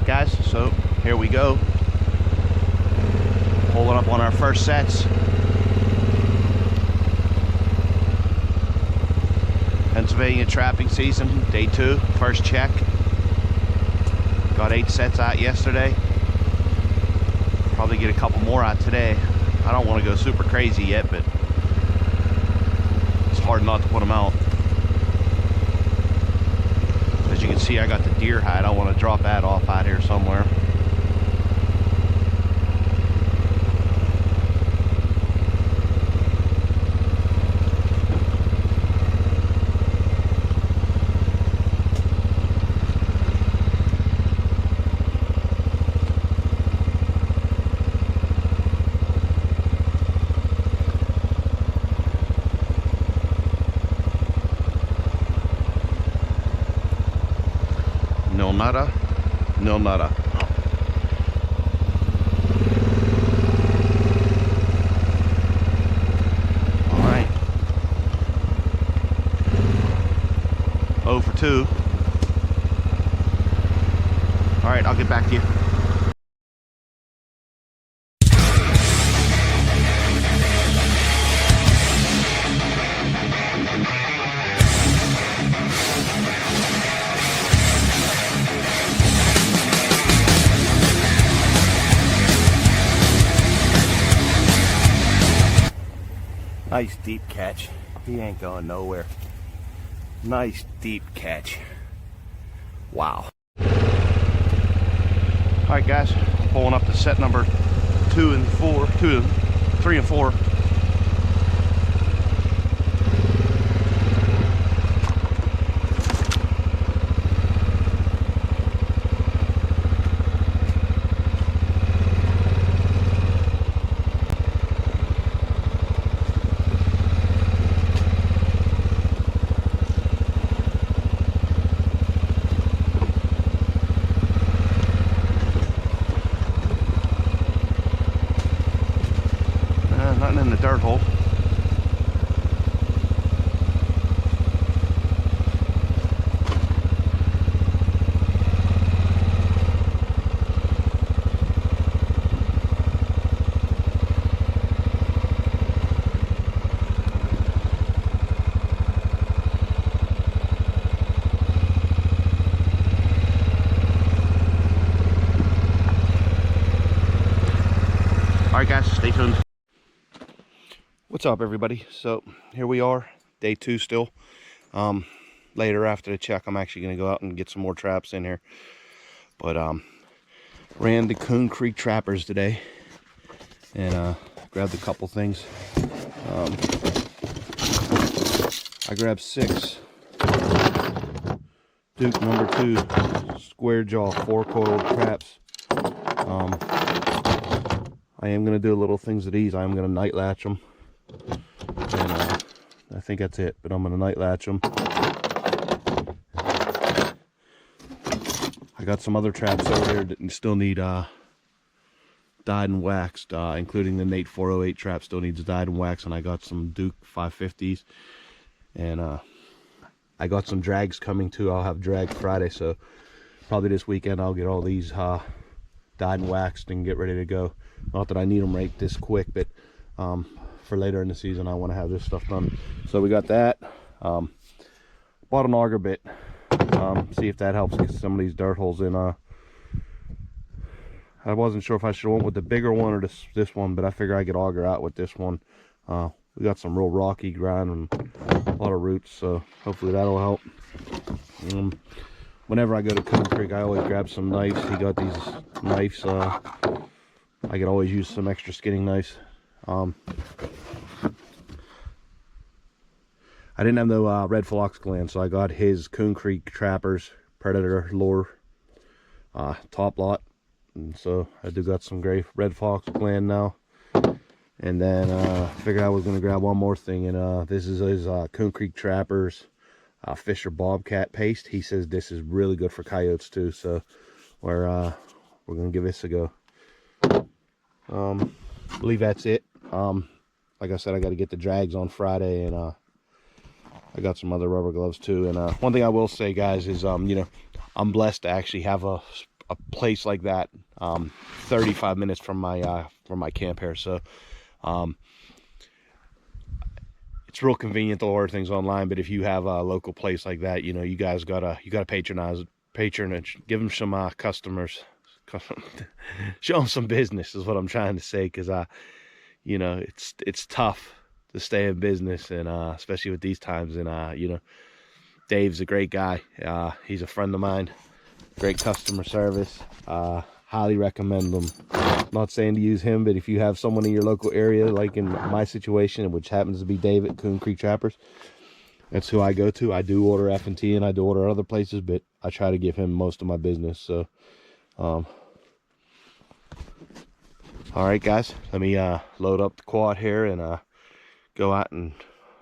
guys, so here we go. Pulling up on our first sets. Pennsylvania trapping season, day 2, first check. Got 8 sets out yesterday. Probably get a couple more out today. I don't want to go super crazy yet, but it's hard not to put them out. As you can see, I got the deer hide. I want to drop that off out here somewhere. No nada, no nada. All right. 0 for 2. All right, I'll get back to you. Nice deep catch. He ain't going nowhere. Nice deep catch. Wow. Alright guys, pulling up to set number 3 and 4. Nothing in the dirt hole. All right guys, stay tuned. What's up everybody? So here we are, day 2 still. Later after the check, I'm actually going to go out and get some more traps in here. But ran the Coon Creek Trappers today and grabbed a couple things. I grabbed 6 Duke number 2 square jaw 4-coiled traps. I am going to do little things with these. I'm going to night latch them. And I think that's it, but I'm going to night latch them. I got some other traps over there that still need dyed and waxed, including the Nate 408 trap still needs dyed and waxed, and I got some Duke 550s, and I got some drags coming too. I'll have drag Friday, so probably this weekend I'll get all these dyed and waxed and get ready to go. Not that I need them right this quick, but for later in the season I want to have this stuff done. So we got that. Bought an auger bit, see if that helps get some of these dirt holes in. I wasn't sure if I should have went with the bigger one or this one, but I figure I could auger out with this one. We got some real rocky ground and a lot of roots, so hopefully that'll help. Whenever I go to Coon Creek, I always grab some knives. He got these knives. I could always use some extra skinning knives. I didn't have no red fox gland, so I got his Coon Creek Trappers Predator Lure top lot, and so I do got some gray red fox gland now. And then figured I was going to grab one more thing, and this is his Coon Creek Trappers Fisher Bobcat paste. He says this is really good for coyotes too, so we're going to give this a go. I believe that's it. Like I said, I got to get the drags on Friday, and I got some other rubber gloves too. And one thing I will say, guys, is you know, I'm blessed to actually have a a place like that 35 minutes from my camp here. So it's real convenient to order things online, but if you have a local place like that, you know, you guys gotta patronage, give them some customers, show them some business is what I'm trying to say, because you know, it's tough to stay in business, and especially with these times. And you know, Dave's a great guy. He's a friend of mine, great customer service. Highly recommend them. Not saying to use him, but if you have someone in your local area, like in my situation, which happens to be Dave at Coon Creek Trappers, that's who I go to. I do order F&T, and I do order other places, but I try to give him most of my business. So all right, guys, let me load up the quad here and go out, and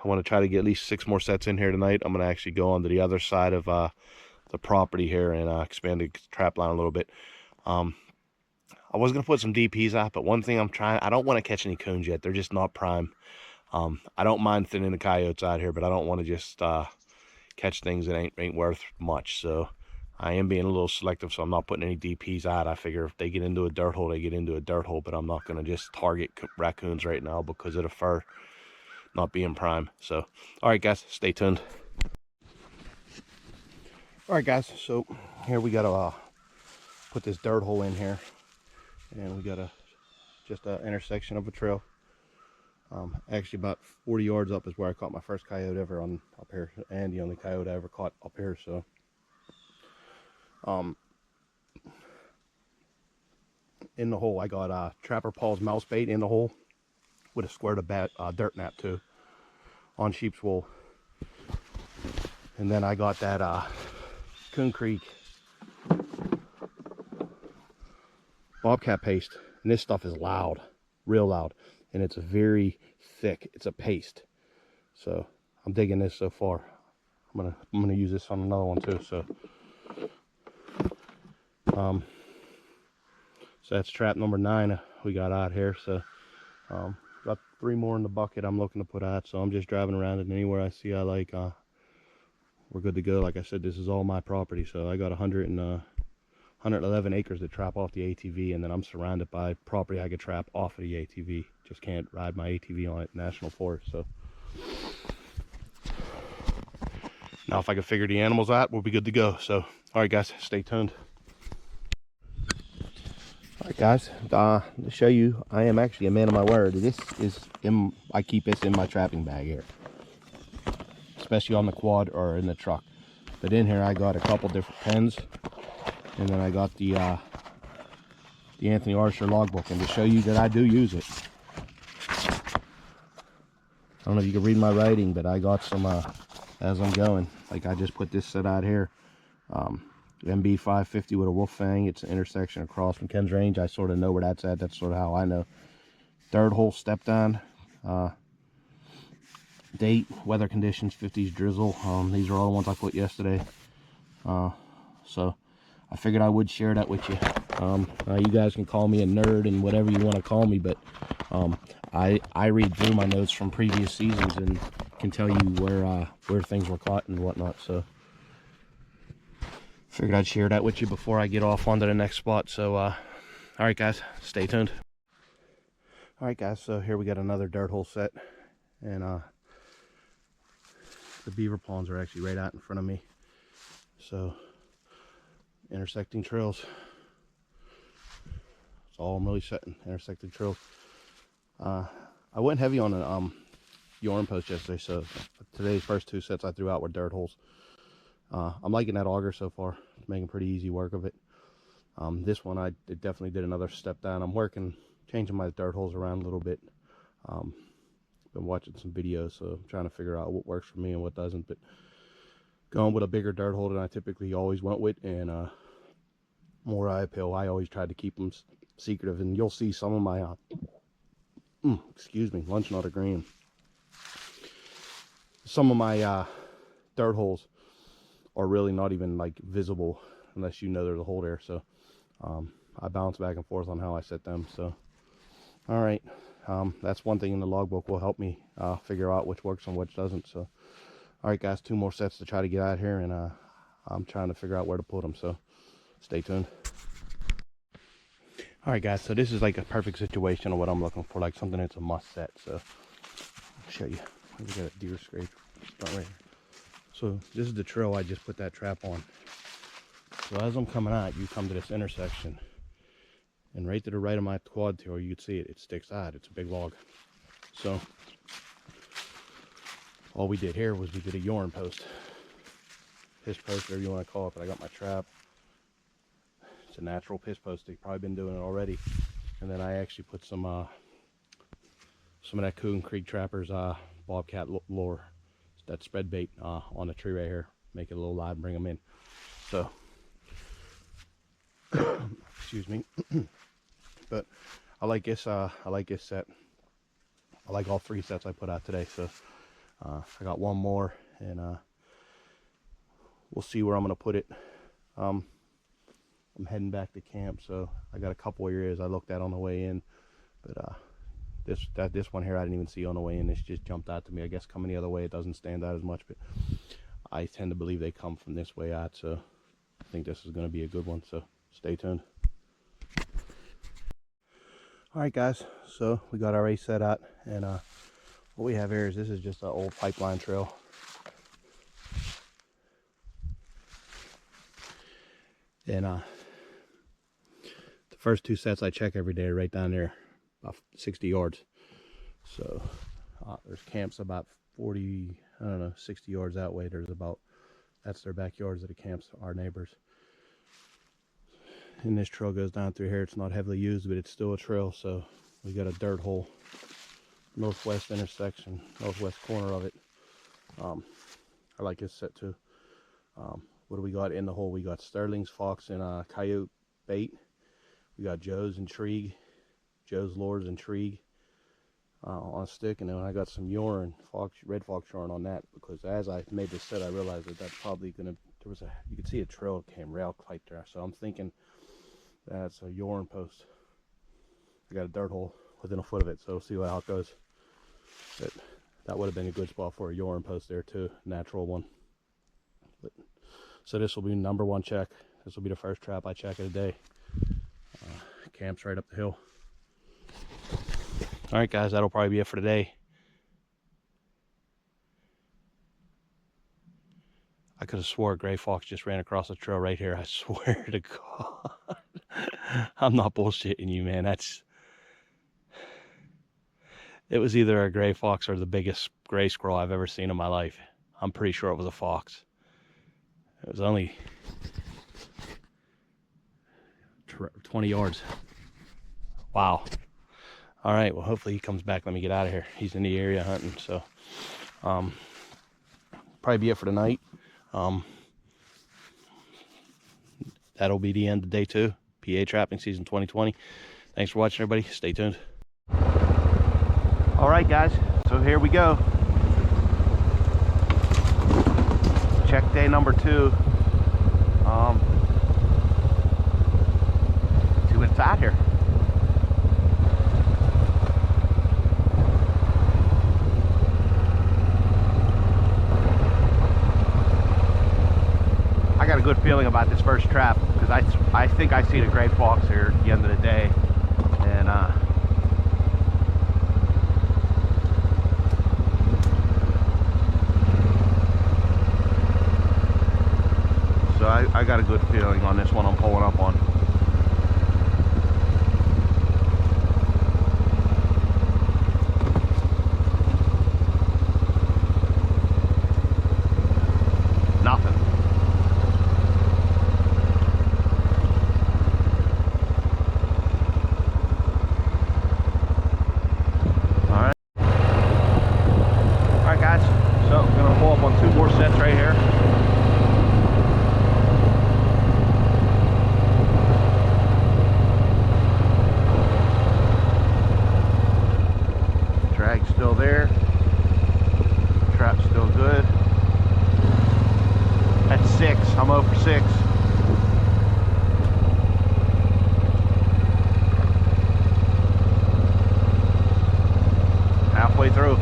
I want to try to get at least 6 more sets in here tonight. I'm going to actually go on to the other side of the property here and expand the trap line a little bit. I was going to put some DPs out, but one thing I don't want to catch any coons yet. They're just not prime. I don't mind thinning the coyotes out here, but I don't want to just catch things that ain't worth much. So I am being a little selective, so I'm not putting any DPs out. I figure if they get into a dirt hole, they get into a dirt hole, but I'm not going to just target raccoons right now because of the fur not being prime. So, all right, guys, stay tuned. All right, guys, so here we got to put this dirt hole in here, and we got just an intersection of a trail. Actually about 40 yards up is where I caught my first coyote ever up here, and the only coyote I ever caught up here. So in the hole I got Trapper Paul's mouse bait in the hole with a squirt of dirt nap too, on sheep's wool. And then I got that Coon Creek bobcat paste, and this stuff is loud, real loud, and it's very thick. It's a paste, so I'm digging this so far. I'm gonna use this on another one too. So so that's trap number 9 we got out here. So got 3 more in the bucket I'm looking to put out, so I'm just driving around it, and anywhere I see I like, we're good to go. Like I said, this is all my property, so I got 111 acres to trap off the ATV, and then I'm surrounded by property I could trap off of the ATV. Just can't ride my ATV on it, national forest. So now if I can figure the animals out, we'll be good to go. So all right, guys, stay tuned. All right, guys, to show you, I am actually a man of my word. This is I keep this in my trapping bag here, especially on the quad or in the truck. But in here I got a couple different pens, and then I got the Anthony Archer logbook, and to show you that I do use it. I don't know if you can read my writing, but I got some as I'm going. Like I just put this set out here, MB 550 with a wolf fang. It's an intersection across from Ken's Range. I sort of know where that's at. That's sort of how I know. Third hole step down. Date, weather conditions, 50s drizzle. These are all the ones I put yesterday. So I figured I would share that with you. You guys can call me a nerd and whatever you want to call me, but I read through my notes from previous seasons and can tell you where things were caught and whatnot. So figured I'd share that with you before I get off onto the next spot. So all right, guys, stay tuned. All right, guys, so here we got another dirt hole set, and the beaver ponds are actually right out in front of me. So intersecting trails, that's all I'm really setting, intersecting trails. I went heavy on a yarn post yesterday, so today's first 2 sets I threw out were dirt holes. I'm liking that auger so far. It's making pretty easy work of it. This one I definitely did another step down. I'm changing my dirt holes around a little bit. Been watching some videos, so I'm trying to figure out what works for me and what doesn't, but going with a bigger dirt hole than I typically always went with, and more eye appeal. I always tried to keep them secretive, and you'll see some of my excuse me, lunch not agreeing. Some of my dirt holes are really not even like visible unless you know there's a hole there. So I bounce back and forth on how I set them. So all right, that's one thing in the logbook will help me figure out which works and which doesn't. So all right, guys, 2 more sets to try to get out here, and I'm trying to figure out where to put them. So stay tuned. All right, guys, so this is like a perfect situation of what I'm looking for, like something that's a must set. So I'll show you. We got a deer scrape right here. So this is the trail I just put that trap on. So as I'm coming out, you come to this intersection, and right to the right of my quad tail, you can see it. It sticks out. It's a big log. So all we did here was we did a yarn post, piss post, whatever you want to call it. But I got my trap. It's a natural piss post. They've probably been doing it already. And then I actually put some of that Coon Creek Trappers bobcat lure, that spread bait on the tree right here. Make it a little live and bring them in. So, excuse me. But I like this. I like this set. I like all 3 sets I put out today. So I got one more, and we'll see where I'm gonna put it. I'm heading back to camp, so I got a couple areas I looked at on the way in, but this one here I didn't even see on the way in. This just jumped out to me. I guess coming the other way it doesn't stand out as much, but I tend to believe they come from this way out, so I think this is going to be a good one. So stay tuned. All right, guys, so we got our race set out, and what we have here is this is just an old pipeline trail. And the first 2 sets I check every day are right down there, about 60 yards. So there's camps about 40, I don't know, 60 yards that way. That's their backyards of the camps, our neighbors. And this trail goes down through here. It's not heavily used, but it's still a trail. So we got a dirt hole, northwest intersection, northwest corner of it. I like this set too. What do we got in the hole? We got Sterling's, Fox, and Coyote bait. We got Joe's intrigue, Joe's lures intrigue on a stick, and then I got some yarn, red fox yarn on that, because as I made this set, I realized that that's probably gonna. You could see a trail came rail right there, so I'm thinking that's a yarn post. I got a dirt hole within a foot of it, so we'll see how it goes. But that would have been a good spot for a yarn post there too, natural one. But so this will be number 1 check. This will be the first trap I check of the day. Camp's right up the hill. All right, guys, that'll probably be it for today. I could have swore a gray fox just ran across the trail right here. I swear to God. I'm not bullshitting you, man. It was either a gray fox or the biggest gray squirrel I've ever seen in my life. I'm pretty sure it was a fox. It was only 20 yards. Wow. All right, well, hopefully he comes back. Let me get out of here. He's in the area hunting, so probably be it for tonight. That'll be the end of day 2, PA trapping season 2020. Thanks for watching, everybody. Stay tuned. All right, guys, so here we go. Check day number 2. See what's out here. I got a good feeling about this first trap, because I think I see the gray fox here at the end of the day, and so I got a good feeling on this one I'm pulling up on. Nothing. I'm 0 for 6. Halfway through.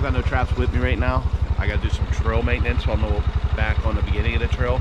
got no traps with me right now. I gotta do some trail maintenance, so I'm gonna back on the beginning of the trail.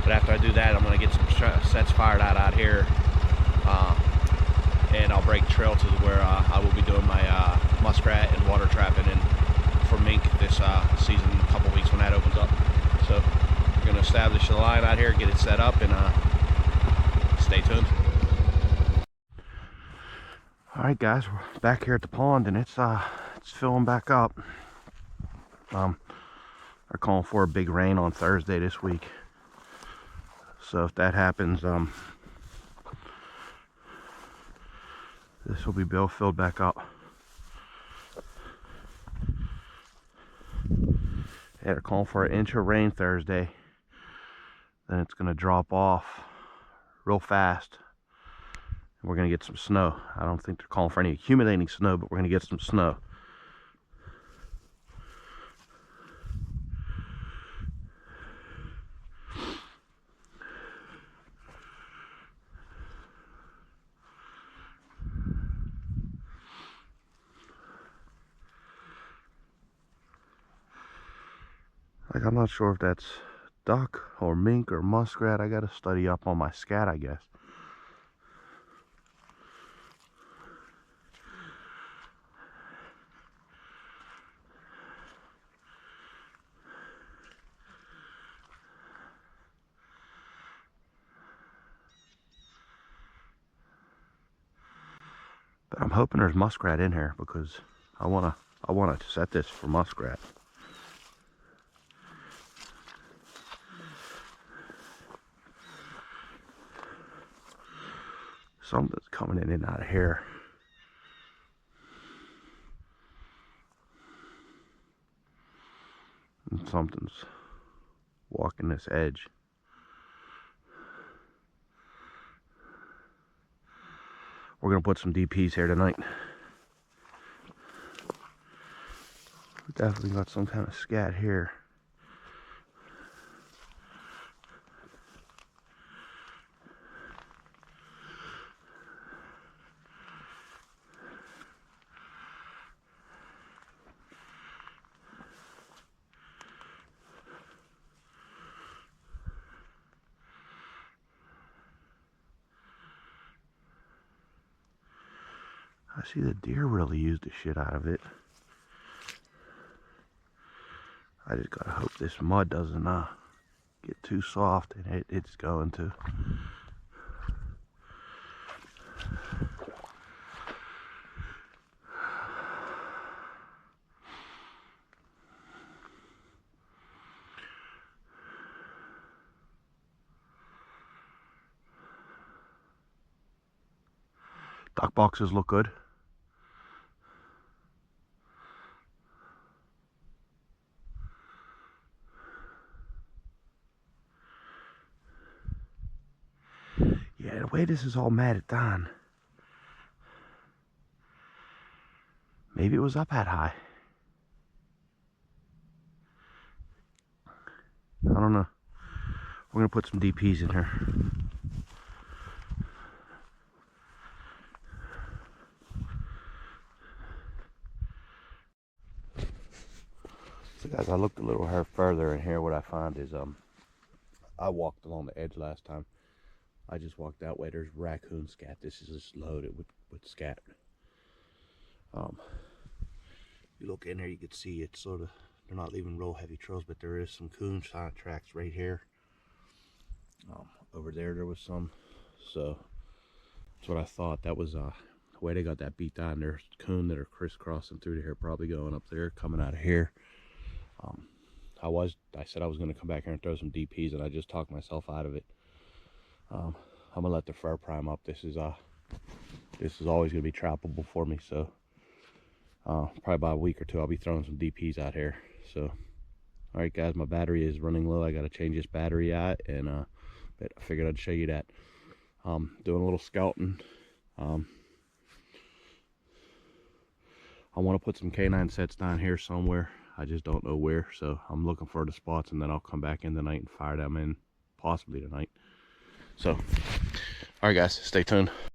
But after I do that, I'm gonna get some sets fired out here, and I'll break trail to where I will be doing my muskrat and water trapping and for mink this season, a couple weeks when that opens up. So we're gonna establish the line out here, get it set up, and stay tuned. All right, guys, we're back here at the pond, and it's filling back up. They're calling for a big rain on Thursday this week. So if that happens, this will be filled back up. Yeah, they're calling for an inch of rain Thursday. Then it's going to drop off real fast. And we're going to get some snow. I don't think they're calling for any accumulating snow, but we're going to get some snow. Like, I'm not sure if that's duck or mink or muskrat. I gotta study up on my scat, I guess. But I'm hoping there's muskrat in here because I wanna set this for muskrat. Something's coming in and out of here. And something's walking this edge. We're gonna put some DPs here tonight. We definitely got some kind of scat here. I see the deer really used the shit out of it. I just gotta hope this mud doesn't get too soft, and it's going to. Duck boxes look good. Yeah, the way this is all matted down, maybe it was up that high. I don't know. We're gonna put some DPs in here. So guys, I looked a little further in here. What I found is I walked along the edge last time. I just walked that way. There's raccoon scat. This is just loaded with scat. You look in there, you can see it's sort of, they're not leaving real heavy trails, but there is some coon tracks right here. Over there was some. So that's what I thought. That was the way they got that beat down. There's coon that are crisscrossing through here, probably going up there, coming out of here. I said I was going to come back here and throw some DPs, and I just talked myself out of it. I'm gonna let the fur prime up. This is always gonna be trappable for me. So probably about a week or two, I'll be throwing some DPs out here. So all right, guys, my battery is running low. I got to change this battery out, and but I figured I'd show you that. Doing a little scouting. I want to put some canine sets down here somewhere. I just don't know where, so I'm looking for the spots, and then I'll come back in tonight and fire them in, possibly tonight. So, all right, guys, stay tuned.